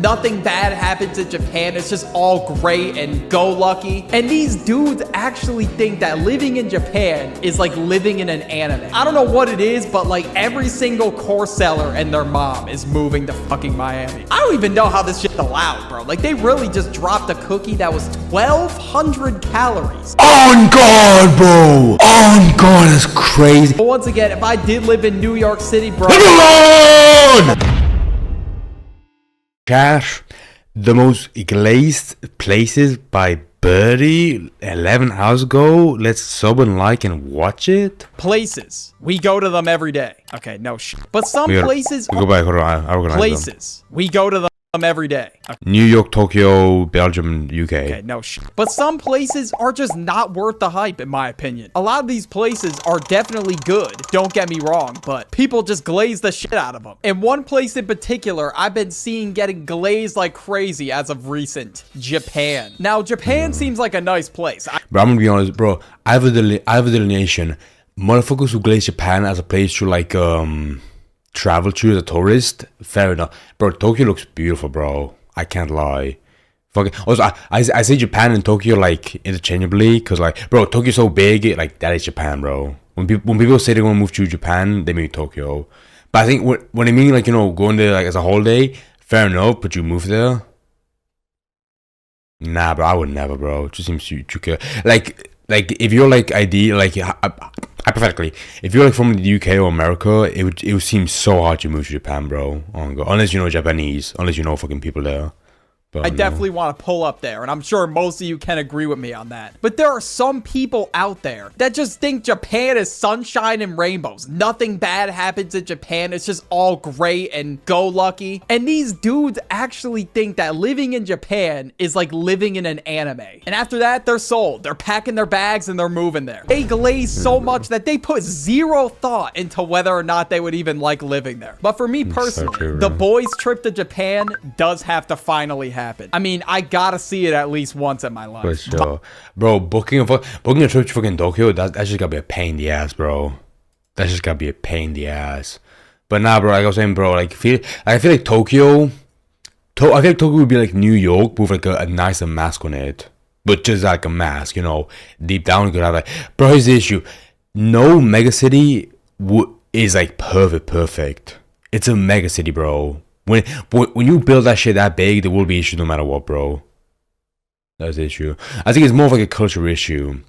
Nothing bad happens in Japan. It's just all great and go lucky. And these dudes actually think that living in Japan is like living in an anime. I don't know what it is, but like every single course seller and their mom is moving to fucking Miami. I don't even know how this shit's allowed, bro. Like they really just dropped a cookie that was 1,200 calories. On God, bro. On God, that's crazy. But once again, if I did live in New York City, bro. Leave me alone! Cash, the most glazed places by Birdie 11 hours ago. Let's sub and like and watch it. Places. We go to them every day. Okay, no shit. But some places. Go back. Hold on. I organize places. Them. We go to them every day. Okay. New York, Tokyo, Belgium, UK. Okay, no shit. But some places are just not worth the hype, in my opinion. A lot of these places are definitely good, don't get me wrong, but people just glaze the shit out of them. And one place in particular, I've been seeing getting glazed like crazy as of recent. Japan. Now, Japan seems like a nice place. But I'm gonna be honest, bro. I have a delineation. Motherfuckers who glaze Japan as a place to like travel to as a tourist, fair enough, bro. Tokyo looks beautiful, bro. I can't lie. Fucking. Also, I say Japan and Tokyo like interchangeably, cause like, bro, Tokyo's so big, like that is Japan, bro. When people say they want to move to Japan, they mean Tokyo. But I think when I mean like, you know, going there like as a holiday, fair enough. But you move there, nah, bro. I would never, bro. It just seems too like if you're like hypothetically, if you're like from the UK or America, it would seem so hard to move to Japan, bro. Oh God. Unless you know Japanese, unless you know fucking people there. But I definitely want to pull up there, and I'm sure most of you can agree with me on that. But there are some people out there that just think Japan is sunshine and rainbows. Nothing bad happens in Japan. It's just all great and go lucky. And these dudes actually think that living in Japan is like living in an anime. And after that, they're sold. They're packing their bags and they're moving there. They glaze so much that they put zero thought into whether or not they would even like living there. But for me personally, the boys' trip to Japan does have to finally happen. I mean, I gotta see it at least once in my life. For sure. Bro, booking a trip to fucking Tokyo, that's just gotta be a pain in the ass, bro. That's just gotta be a pain in the ass. But nah, bro, like I was saying, bro, like I feel like Tokyo would be like New York, but with like a nicer mask on it. But just like a mask, you know. Deep down, you could have like, bro, here's the issue. No megacity is like perfect. It's a megacity, bro. When you build that shit that big, there will be issues no matter what, bro. That's the issue. I think it's more of like a cultural issue.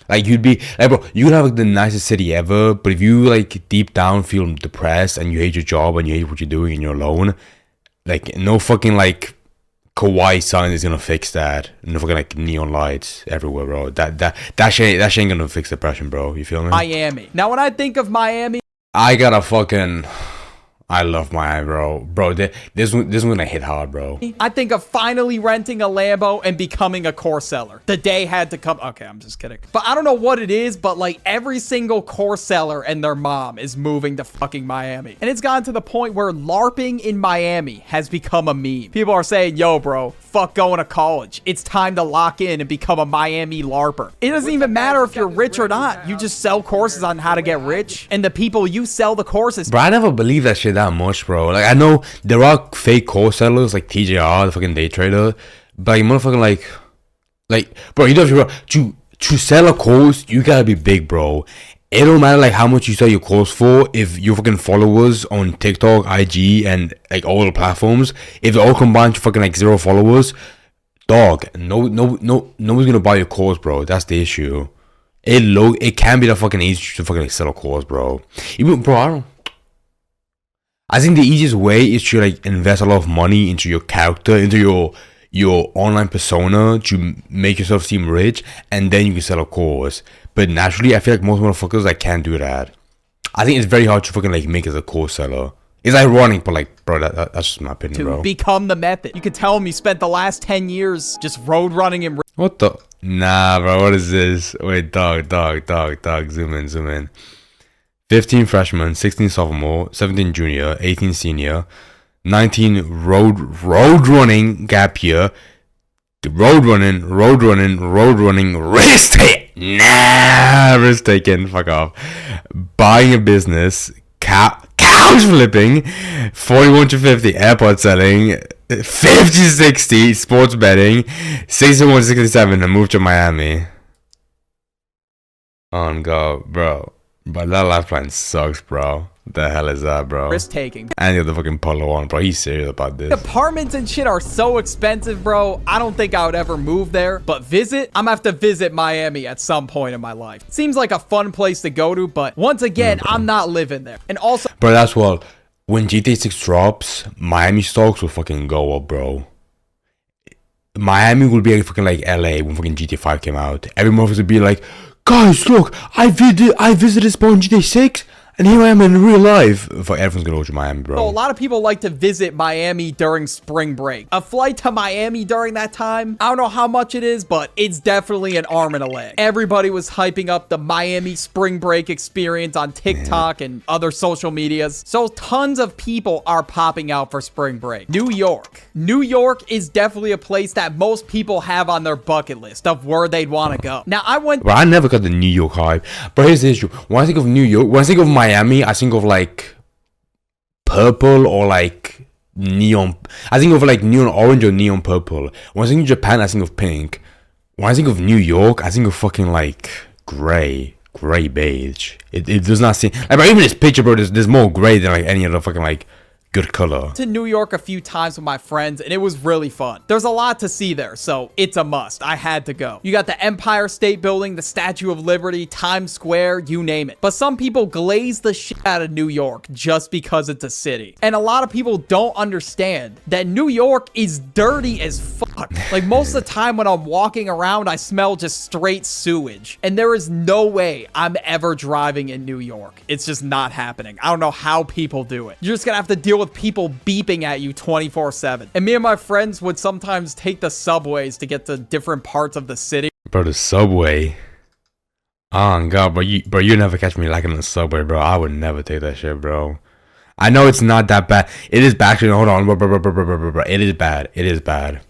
Like you'd be like, bro, you could have like the nicest city ever, but if you like deep down feel depressed and you hate your job and you hate what you're doing and you're alone, like no fucking like kawaii sign is gonna fix that. No fucking like neon lights everywhere, bro. That shit ain't gonna fix depression, bro. You feel me? Miami. Now when I think of Miami, I gotta fucking. I love Miami, bro. Bro, this one gonna hit hard, bro. I think of finally renting a Lambo and becoming a course seller. The day had to come. Okay, I'm just kidding. But I don't know what it is, but like every single course seller and their mom is moving to fucking Miami. And it's gotten to the point where LARPing in Miami has become a meme. People are saying, yo, bro, fuck going to college. It's time to lock in and become a Miami LARPer. It doesn't even matter if you're rich or not. You just sell courses on how to get rich. And the people you sell the courses. Bro, I never believed that shit that much, bro. Like I know there are fake course sellers like TJR, the fucking day trader, but like motherfucking like bro, you don't have to sell a course, you gotta be big, bro. It don't matter like how much you sell your course for if your fucking followers on TikTok, IG, and like all the platforms, if they all combine to fucking like 0 followers, dog, nobody's gonna buy your course, bro. That's the issue. It can be that fucking easy to fucking like sell a course, bro. Even bro, I think the easiest way is to like invest a lot of money into your character, into your online persona to make yourself seem rich, and then you can sell a course. But naturally, I feel like most motherfuckers like can't do that. I think it's very hard to fucking like make as a course seller. It's ironic, but like, bro, that's just my opinion, bro. To become the method. You could tell him you spent the last 10 years just road running and. What the? Nah, bro, what is this? Wait, dog, zoom in. 15 freshman, 16 sophomore, 17 junior, 18 senior, 19 road running gap year, road running, risk taking, fuck off, buying a business, couch flipping, 41 to 50, airport selling, 50-60 sports betting, 61-67 and move to Miami. On go, bro. But that life plan sucks, bro. The hell is that, bro? Risk taking. And you have the fucking polo on, bro. He's serious about this. Apartments and shit are so expensive, bro. I don't think I would ever move there. But I'm gonna have to visit Miami at some point in my life. Seems like a fun place to go to, but once again, I'm not living there. And also, bro, that's what. When GTA 6 drops, Miami stocks will fucking go up, bro. Miami will be fucking like LA when fucking GTA 5 came out. Every motherfucker would be like, guys, look, I visited Spawn GTA 6. And here I am in real life. Everyone's gonna go to Miami, bro. So a lot of people like to visit Miami during spring break. A flight to Miami during that time, I don't know how much it is, but it's definitely an arm and a leg. Everybody was hyping up the Miami spring break experience on TikTok and other social medias. So tons of people are popping out for spring break. New York. New York is definitely a place that most people have on their bucket list of where they'd want to go. Now, Bro, I never got the New York hype. But here's the issue. When I think of New York, when I think of Miami, I think of like purple or like neon. I think of like neon orange or neon purple. When I think of Japan, I think of pink. When I think of New York, I think of fucking like gray beige. It does not seem like, bro, even this picture, bro, there's more gray than like any other fucking like good color. To New York a few times with my friends, and it was really fun. There's a lot to see there, so it's a must. I had to go. You got the Empire State Building, the Statue of Liberty, Times Square, you name it. But some people glaze the shit out of New York just because it's a city. And a lot of people don't understand that New York is dirty as fuck. Like, most of the time when I'm walking around, I smell just straight sewage. And there is no way I'm ever driving in New York. It's just not happening. I don't know how people do it. You're just gonna have to deal with people beeping at you 24/7. And me and my friends would sometimes take the subways to get to different parts of the city. Bro, the subway. Oh god, bro, you never catch me like in the subway, bro. I would never take that shit, bro. I know it's not that bad. It is bad. Actually, hold on, bro. It is bad. It is bad.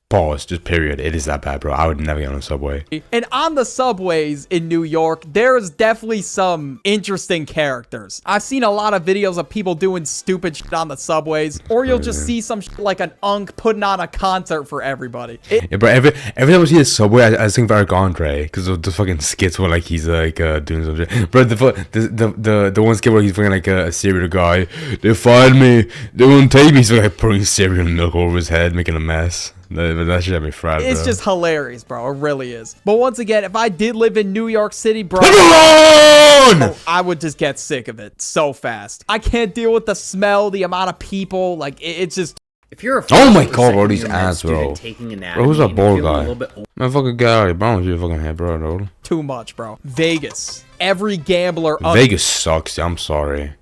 Pause. Just period. It is that bad, bro. I would never get on a subway. And on the subways in New York, there's definitely some interesting characters. I've seen a lot of videos of people doing stupid shit on the subways, or you'll just see some shit like an unk putting on a concert for everybody. Yeah, bro. Every time I see a subway, I think of Eric Andre because of the fucking skits where like he's like doing some shit. Bro, the one skit where he's fucking like a cereal guy. They fired me. They won't take me. He's like pouring cereal and milk over his head, making a mess. That should have me fried, It's just hilarious, bro. It really is. But once again, if I did live in New York City, bro, I would just get sick of it so fast. I can't deal with the smell, the amount of people. Like, it's just... If you're a oh my god, bro, these ass, bro. Bro, who's that bald guy? Man, fucking get out of here, bro. You fucking head, bro. Too much, bro. Vegas. Every gambler... Vegas sucks. I'm sorry.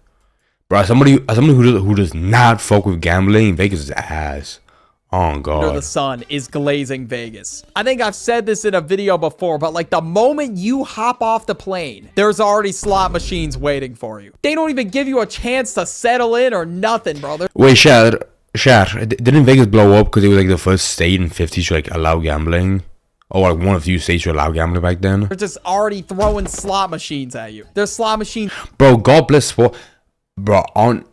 Bro, as somebody who does not fuck with gambling, Vegas is ass. Oh god. Under the sun is glazing Vegas. I think I've said this in a video before, but like the moment you hop off the plane, there's already slot machines waiting for you. They don't even give you a chance to settle in or nothing, brother. Wait, Shad, didn't Vegas blow up because it was like the first state in 50 to like allow gambling? Or like one of the few states to allow gambling back then? They're just already throwing slot machines at you. There's slot machines. Bro, God bless sport. Bro, on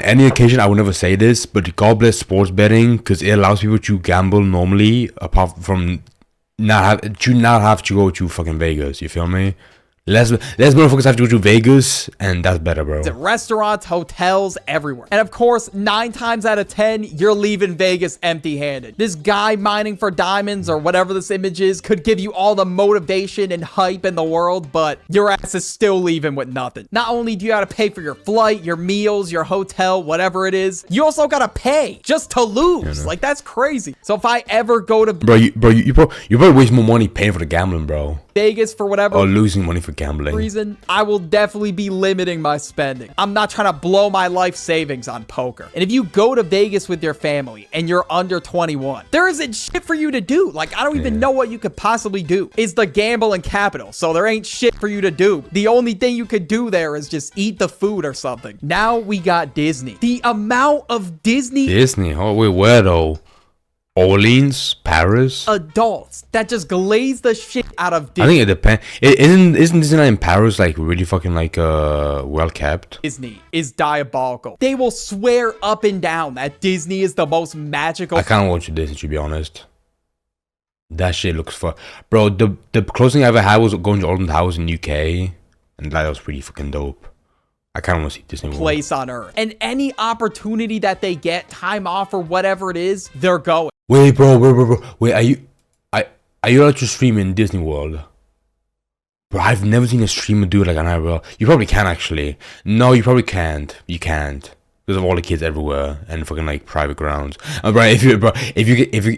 any occasion, I would never say this, but God bless sports betting because it allows people to gamble normally, apart from not have to go to fucking Vegas. You feel me? Less motherfuckers have to go to Vegas, and that's better, bro. Restaurants, hotels, everywhere. And of course, 9 times out of 10, you're leaving Vegas empty-handed. This guy mining for diamonds or whatever this image is could give you all the motivation and hype in the world, but your ass is still leaving with nothing. Not only do you gotta pay for your flight, your meals, your hotel, whatever it is, you also gotta pay just to lose. Like, that's crazy. So if I ever go to... Bro, you probably waste more money paying for the gambling, bro. Vegas for whatever... Or losing money for gambling. Reason, I will definitely be limiting my spending. I'm not trying to blow my life savings on poker. And if you go to Vegas with your family and you're under 21, there isn't shit for you to do. Like, I don't even know what you could possibly do. It's the gambling capital, so there ain't shit for you to do. The only thing you could do there is just eat the food or something. Now we got Disney. The amount of Disney... Oh, wait, where though? Orleans, Paris. Adults that just glaze the shit out of I think it depends. Isn't Disneyland in Paris like really fucking like well kept? Disney is diabolical. They will swear up and down that Disney is the most magical. I kind of want to Disney, to be honest. That shit looks fun, bro. The closest thing I ever had was going to Alton Towers in UK, and that was pretty fucking dope. I kind of want to see Disney World. Place on Earth, and any opportunity that they get, time off or whatever it is, they're going. Wait, bro. Wait, are you allowed to stream in Disney World? Bro, I've never seen a streamer do it like an IRL. You probably can actually. No, you probably can't. You can't because of all the kids everywhere and fucking like private grounds. Bro, if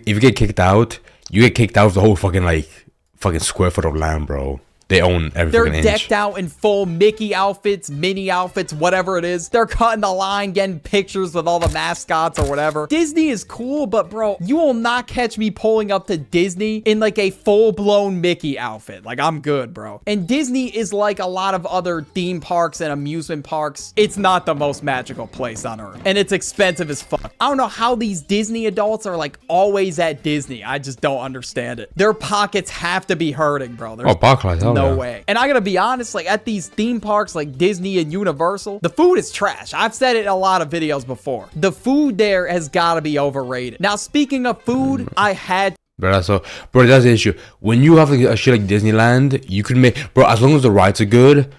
you get kicked out, you get kicked out of the whole fucking square foot of land, bro. They own every They're fucking inch. decked out in full Mickey outfits, Minnie outfits, whatever it is. They're cutting the line, getting pictures with all the mascots or whatever. Disney is cool, but bro, you will not catch me pulling up to Disney in like a full-blown Mickey outfit. Like, I'm good, bro. And Disney is like a lot of other theme parks and amusement parks. It's not the most magical place on Earth. And it's expensive as fuck. I don't know how these Disney adults are like always at Disney. I just don't understand it. Their pockets have to be hurting, bro. There's Barclays, no way. And I gotta be honest, like at these theme parks like Disney and Universal, the food is trash. I've said it in a lot of videos before. The food there has gotta be overrated. Now, speaking of food, I had Bro, that's the issue. When you have like a shit like Disneyland, you can make, bro, as long as the rides are good,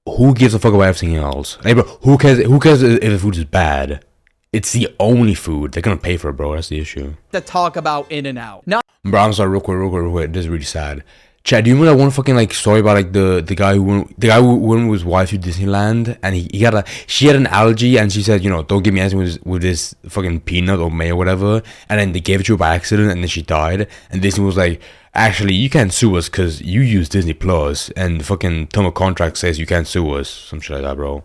who gives a fuck about everything else? Like, bro, who cares if the food is bad? It's the only food. They're gonna pay for it, bro. That's the issue. to talk about In-N-Out. Now, Bro, I'm sorry, real quick. This is really sad. Chad, do you remember that one fucking like story about like the guy who went with his wife to Disneyland and she had an allergy and she said, you know, don't give me anything with this fucking peanut or mayo or whatever, and then they gave it to her by accident and then she died, and Disney was like, actually you can't sue us because you use Disney Plus and the fucking term of contract says you can't sue us, some shit like that, bro.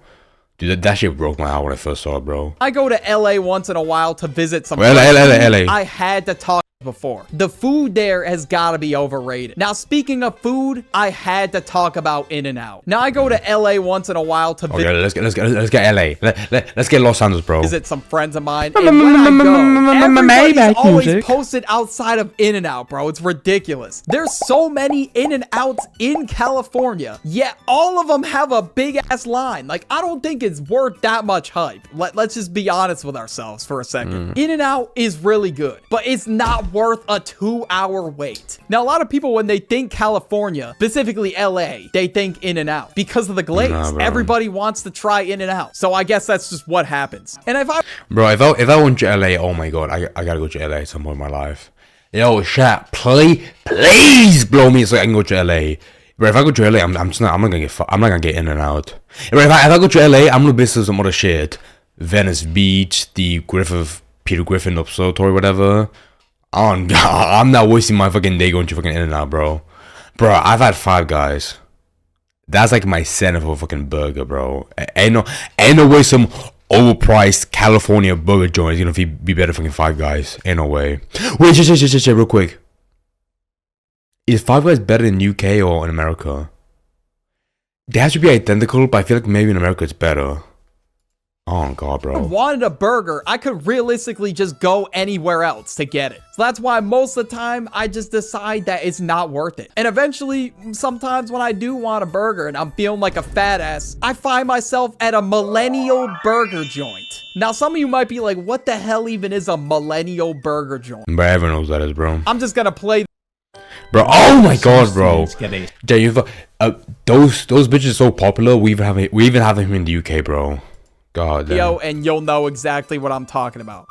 Dude, that shit broke my heart when I first saw it, bro. I go to LA once in a while to visit some LA. I had to talk before. The food there has got to be overrated. Now, speaking of food, I had to talk about In-N-Out. Now, I go to LA once in a while to Okay, let's get LA. Let's get Los Angeles, bro. visit some friends of mine. And when I go, everybody's always posted outside of In-N-Out, bro. It's ridiculous. There's so many In-N-Outs in California, yet all of them have a big ass line. Like, I don't think it's worth that much hype. Let's just be honest with ourselves for a second. In-N-Out is really good, but it's not worth a 2-hour wait. Now, a lot of people, when they think California, specifically LA, they think In-N-Out because of the glaze. Nah, bro. Everybody wants to try In-N-Out. So I guess that's just what happens. And if I went to LA, oh my god, I gotta go to LA at some point in my life. Yo, chat, please blow me so I can go to LA. But if I go to LA, I'm not gonna get in and out. But if I go to LA, I'm gonna visit some other shit. Venice Beach, the Peter Griffin Observatory, whatever. Oh god, I'm not wasting my fucking day going to fucking In-N-Out, bro. Bro, I've had Five Guys. That's like my center for a fucking burger, bro. Ain't no way some overpriced California burger joint is gonna be better fucking Five Guys. Ain't no way. Wait, just real quick. Is Five Guys better in UK or in America? They have to be identical, but I feel like maybe in America it's better. Oh god, bro. I wanted a burger, I could realistically just go anywhere else to get it. So that's why most of the time I just decide that it's not worth it. And eventually, sometimes when I do want a burger and I'm feeling like a fat ass, I find myself at a millennial burger joint. Now, some of you might be like, what the hell even is a millennial burger joint? But everyone knows what that is, bro. I'm just gonna play. Bro, oh my god, bro. Jay, those bitches are so popular. We even have them in the UK, bro. God damn. Yo, and you'll know exactly what I'm talking about.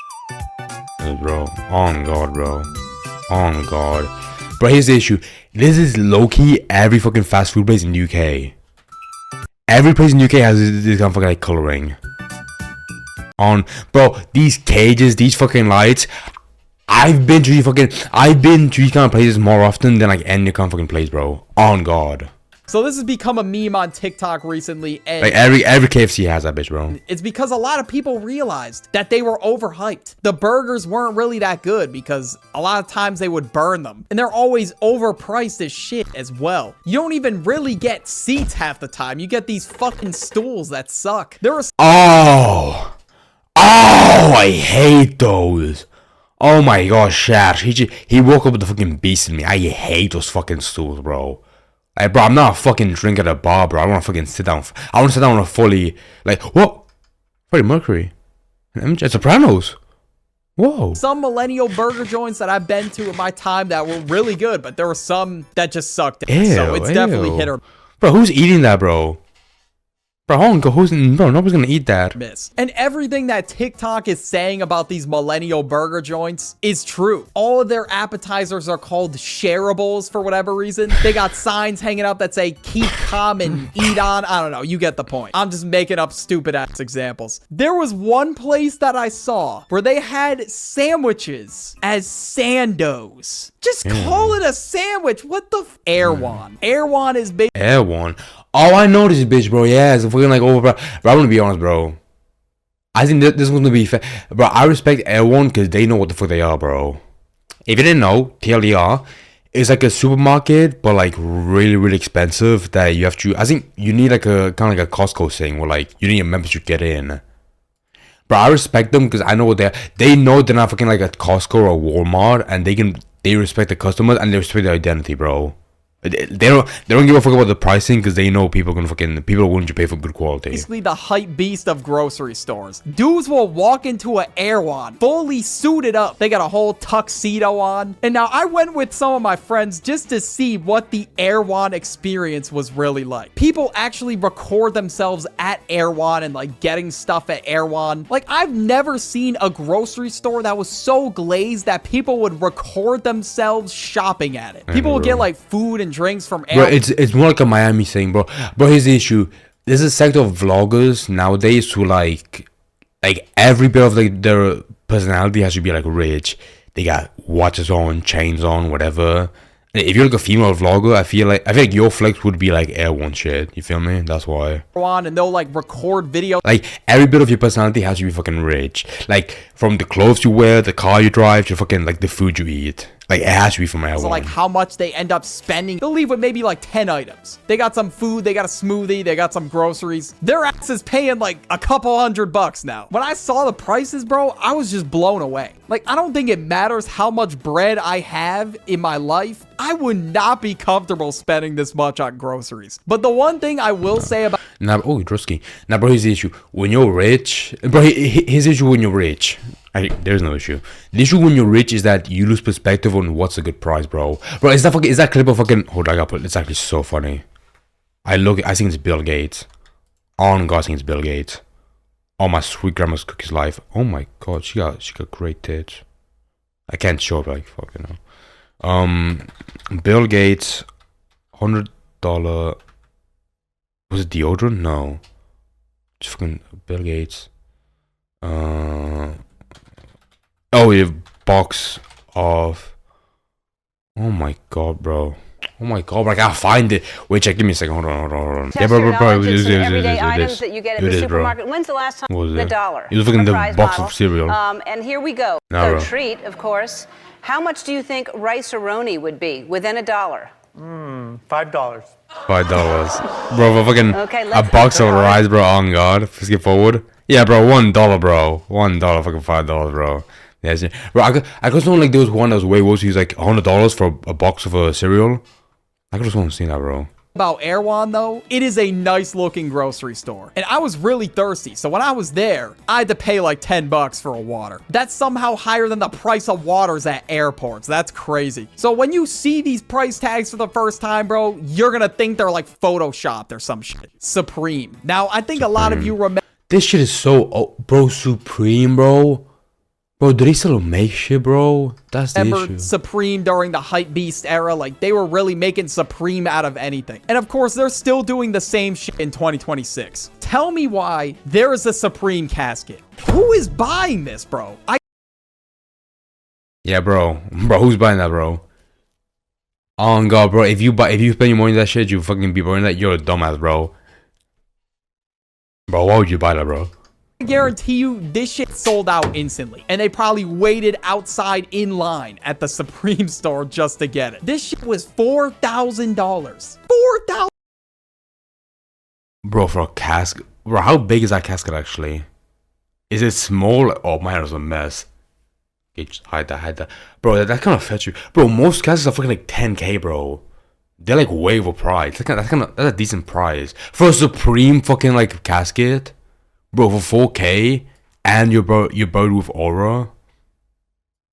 Bro, on God, bro. On God. Bro, here's the issue. This is low-key every fucking fast food place in the UK. Every place in the UK has this kind of fucking like coloring. Bro, these cages, these fucking lights. I've been to these kind of places more often than like any kind of fucking place, bro. On God. So this has become a meme on TikTok recently, and like every KFC has that bitch, bro. It's because a lot of people realized that they were overhyped. The burgers weren't really that good because a lot of times they would burn them, and they're always overpriced as shit as well. You don't even really get seats half the time. You get these fucking stools that suck. I hate those. Oh my god, Shash. He woke up with the fucking beast in me. I hate those fucking stools, bro. Like, bro, I'm not a fucking drink at a bar, bro. I want to fucking sit down. I want to sit down on a fully, like, what? Freddie Mercury. MJ Sopranos. Whoa. Some millennial burger joints that I've been to in my time that were really good, but there were some that just sucked. So it's definitely hit or Bro, who's eating that, bro? Bro, nobody's gonna eat that. miss. And everything that TikTok is saying about these millennial burger joints is true. All of their appetizers are called shareables for whatever reason. They got signs hanging up that say keep calm and eat on. I don't know. You get the point. I'm just making up stupid ass examples. There was one place that I saw where they had sandwiches as sandos. Just call it a sandwich. What the Erewhon. Erewhon is big. Erewhon. Oh, I know this bitch, bro. Yeah, it's fucking like over, bro. Bro, I'm gonna be honest, bro. I think this one's gonna be fair. Bro, I respect Erewhon because they know what the fuck they are, bro. If you didn't know, TLDR is like a supermarket, but like really, really expensive that you have to. I think you need like a kind of like a Costco thing where like you need a membership to get in. Bro, I respect them because I know what they're. They know they're not fucking like a Costco or a Walmart, and they respect the customers and they respect their identity, bro. They don't give a fuck about the pricing because they know people are willing to pay for good quality. Basically the hype beast of grocery stores. Dudes will walk into an Erewhon fully suited up. They got a whole tuxedo on. And now I went with some of my friends just to see what the Erewhon experience was really like. People actually record themselves at Erewhon and like getting stuff at Erewhon. Like I've never seen a grocery store that was so glazed that people would record themselves shopping at it. People would get like food and drinks from Bro, it's more like a Miami thing, bro. Bro, here's the issue. There's a sector of vloggers nowadays who like every bit of like their personality has to be like rich. They got watches on, chains on, whatever. If you're like a female vlogger, I feel like your flex would be like Erewhon shit. You feel me? That's why. And they'll like record video. Like every bit of your personality has to be fucking rich. Like from the clothes you wear, the car you drive, to fucking like the food you eat. Like it has to be from Erewhon. So like how much they end up spending. They'll leave with maybe like 10 items. They got some food, they got a smoothie, they got some groceries. Their ass is paying like a couple $100 now. When I saw the prices, bro, I was just blown away. Like I don't think it matters how much bread I have in my life. I would not be comfortable spending this much on groceries. But the one thing I will say about Drusky. Now, bro, here's the issue. When you're rich, bro, his issue when you're rich. There's no issue. The issue when you're rich is that you lose perspective on what's a good price, bro. Bro, is that clip of fucking? Hold on, I gotta put. It's actually so funny. I think it's Bill Gates. On God, I think it's Bill Gates. Oh, my sweet grandma's cookies life. Oh my God, she got great tits. I can't show it, like fucking hell. Bill Gates, $100. Was it deodorant? No. Just fucking Bill Gates. Oh, yeah, box of. Oh my God, bro. Oh my God, bro, I gotta find it. Wait, check. Give me a second. Hold on. Yeah, bro. Everyday items that you get at the supermarket. When's the last time? The dollar. He was looking at the box of cereal. And here we go. So treat, of course. How much do you think Rice-A-Roni would be within a dollar? $5. $5. Bro, fucking a box of rice, bro. On God. Skip forward. Yeah, bro, $1, bro. $1, fucking $5, bro. Yes, bro. I could someone like there was one that was way worse. He was like $100 for a box of cereal. I could just want to see that, bro. About Erewhon though, it is a nice looking grocery store. And I was really thirsty, so when I was there, I had to pay like $10 for a water. That's somehow higher than the price of waters at airports. That's crazy. So when you see these price tags for the first time, bro, you're gonna think they're like photoshopped or some shit. Supreme. Now, I think a lot of you remember. This shit is so, bro, Supreme, bro. Bro, do they still make shit, bro? That's the issue. Supreme during the hype beast era, like they were really making Supreme out of anything. And of course, they're still doing the same shit in 2026. Tell me why there is a Supreme casket. Who is buying this, bro? Yeah, bro, who's buying that, bro? Oh God, bro, if you spend your money on that shit, you fucking be buying that. You're a dumbass, bro. Bro, why would you buy that, bro? I guarantee you this shit sold out instantly. And they probably waited outside in line at the Supreme store just to get it. This shit was $4,000. $4,000. Bro, for a casket. Bro, how big is that casket actually? Is it small? Oh, my hair is a mess. Okay, just hide that. Bro, that kind of fetch you. Bro, most caskets are fucking like 10k, bro. They're like way overpriced. That's a decent price. For a Supreme fucking like casket, bro, for 4k, and you're buried with aura.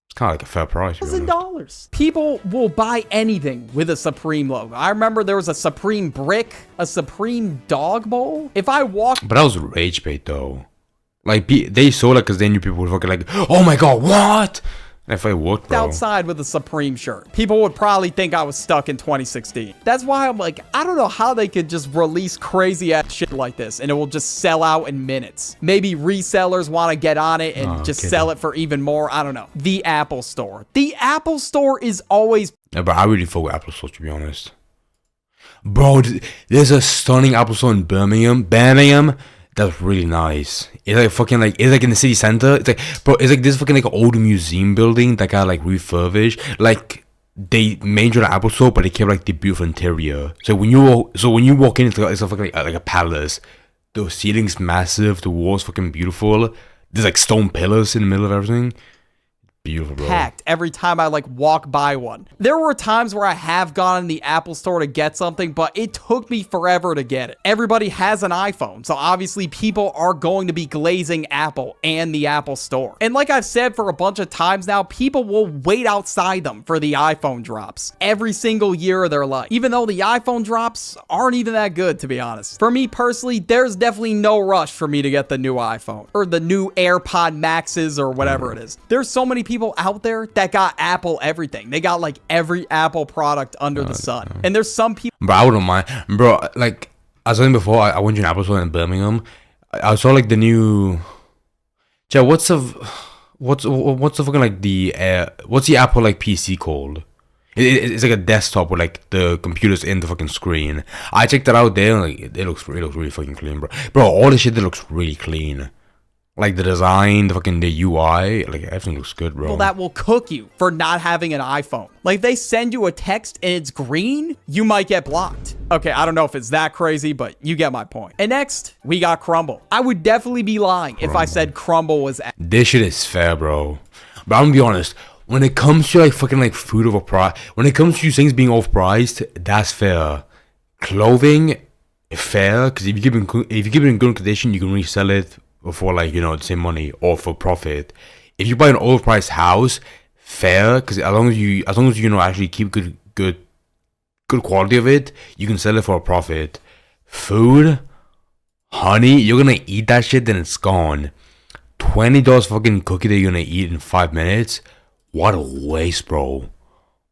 It's kind of like a fair price. $1,000. People will buy anything with a Supreme logo. I remember there was a Supreme brick, a Supreme dog bowl. If I walk... But that was rage bait though. Like, they saw it because they knew people were fucking like, oh my god, what? And if I worked, bro. Outside with a Supreme shirt, people would probably think I was stuck in 2016. That's why I'm like, I don't know how they could just release crazy ass shit like this and it will just sell out in minutes. Maybe resellers want to get on it and sell it for even more. I don't know. The Apple Store. The Apple Store is always... Yeah, but I really fuck with Apple Store, to be honest. Bro, there's a stunning Apple Store in Birmingham. That's really nice. It's like fucking like, it's like in the city center. It's like, bro, it's like this fucking like old museum building that got like refurbished. Like, they made it an Apple Store, but they kept like the beautiful interior. So when you walk in, it's a fucking like a palace. The ceiling's massive. The walls fucking beautiful. There's like stone pillars in the middle of everything. Beautiful, bro. Packed every time I like walk by one. There were times where I have gone in the Apple Store to get something, but it took me forever to get it. Everybody has an iPhone, so obviously people are going to be glazing Apple and the Apple Store. And like I've said for a bunch of times now, people will wait outside them for the iPhone drops every single year of their life, even though the iPhone drops aren't even that good, to be honest. For me personally, there's definitely no rush for me to get the new iPhone or the new AirPod Maxes or whatever it is. There's so many people out there that got Apple everything. They got like every Apple product under the sun. And there's some people... Bro, I wouldn't mind. Bro, like, I was saying before, I went to an Apple Store in Birmingham. I saw like the new... Chat, what's the fucking like what's the Apple like PC called? It's like a desktop with like the computers in the fucking screen. I checked it out there and like it looks really fucking clean, bro. Bro, all the shit that looks really clean. Like the design, the UI, like everything looks good, bro. People that will cook you for not having an iPhone. Like they send you a text and it's green, you might get blocked. Okay, I don't know if it's that crazy, but you get my point. And next, we got Crumble. I would definitely be lying if I said Crumble was... This shit is fair, bro. But I'm gonna be honest. When it comes to like fucking like food overpriced, when it comes to things being overpriced, that's fair. Clothing, fair, because if you keep it in good condition, you can resell it for like, you know, the same money or for profit. If you buy an overpriced house, fair, because as long as you know actually keep good quality of it, you can sell it for a profit. Food, honey, you're gonna eat that shit, then it's gone. $20 fucking cookie that you're gonna eat in 5 minutes. What a waste, bro.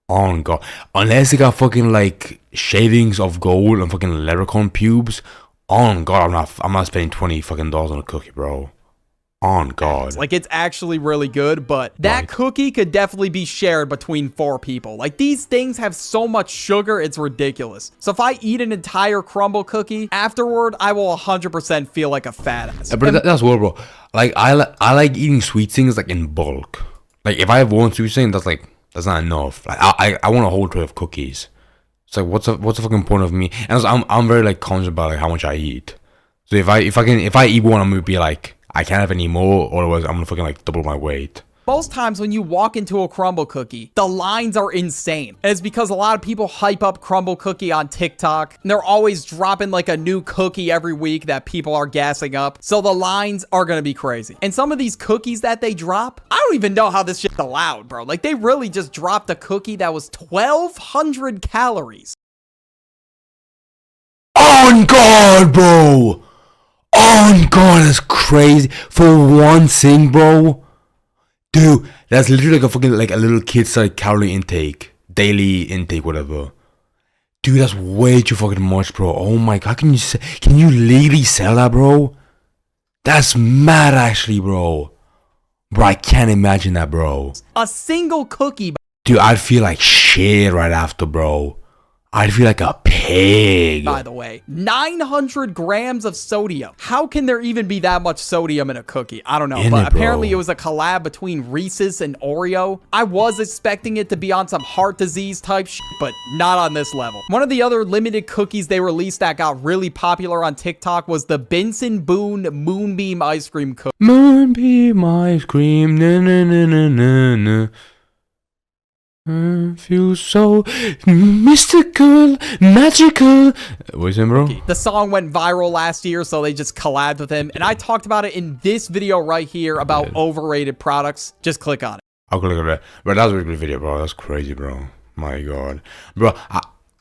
Oh god. Unless they got fucking like shavings of gold and fucking leprechaun pubes. On God, I'm not spending $20 fucking on a cookie, bro. On God. Like, it's actually really good, but that cookie could definitely be shared between 4 people. Like, these things have so much sugar, it's ridiculous. So if I eat an entire Crumble cookie, afterward, I will 100% feel like a fat ass. But that's weird, bro. Like, I like eating sweet things, like, in bulk. Like, if I have one sweet thing, that's not enough. Like, I want a whole tray of cookies. It's like, what's the fucking point of me? And also, I'm very like conscious about like how much I eat. So if I eat one, I'm gonna be like, I can't have any more, otherwise I'm gonna fucking like double my weight. Most times when you walk into a Crumble cookie, the lines are insane. And it's because a lot of people hype up Crumble cookie on TikTok. And they're always dropping like a new cookie every week that people are gassing up. So the lines are going to be crazy. And some of these cookies that they drop, I don't even know how this shit's allowed, bro. Like they really just dropped a cookie that was 1,200 calories. On God, bro. On God, that's crazy. For one thing, bro. Dude, that's literally like a fucking like a little kid's like calorie intake, daily intake, whatever. Dude, that's way too fucking much, bro. Oh my God, can you legally sell that, bro? That's mad, actually, bro. Bro, I can't imagine that, bro. A single cookie. Dude, I'd feel like shit right after, bro. I'd feel like a pig. pig. By the way, 900 grams of sodium. How can there even be that much sodium in a cookie? I don't know, but apparently it was a collab between Reese's and Oreo. I was expecting it to be on some heart disease type shit, but not on this level. One of the other limited cookies they released that got really popular on TikTok was the Benson Boone Moonbeam ice cream cookie. Moonbeam ice cream, na na na na na na. Feels so mystical, magical. What is it, bro? The song went viral last year, so they just collabed with him. And I talked about it in this video right here about overrated products. Just click on it. I'll click on that. Bro, that was a really good video, bro. That's crazy, bro. My God, bro.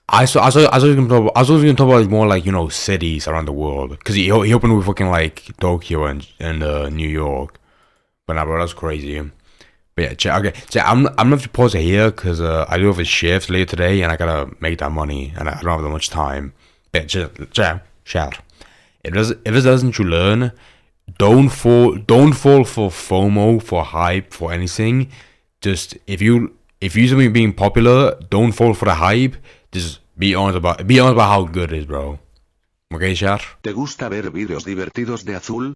I was gonna talk about like, more like, you know, cities around the world, because he opened with fucking like Tokyo and New York. But nah, bro, that's crazy. But yeah, chat, I'm gonna have to pause it here because I do have a shift later today and I gotta make that money and I don't have that much time. But chat. If it doesn't you learn, don't fall for FOMO, for hype, for anything. Just if you see something being popular, don't fall for the hype. Just be honest about how good it is, bro. Okay, chat. ¿Te gusta ver vídeos divertidos de Azul?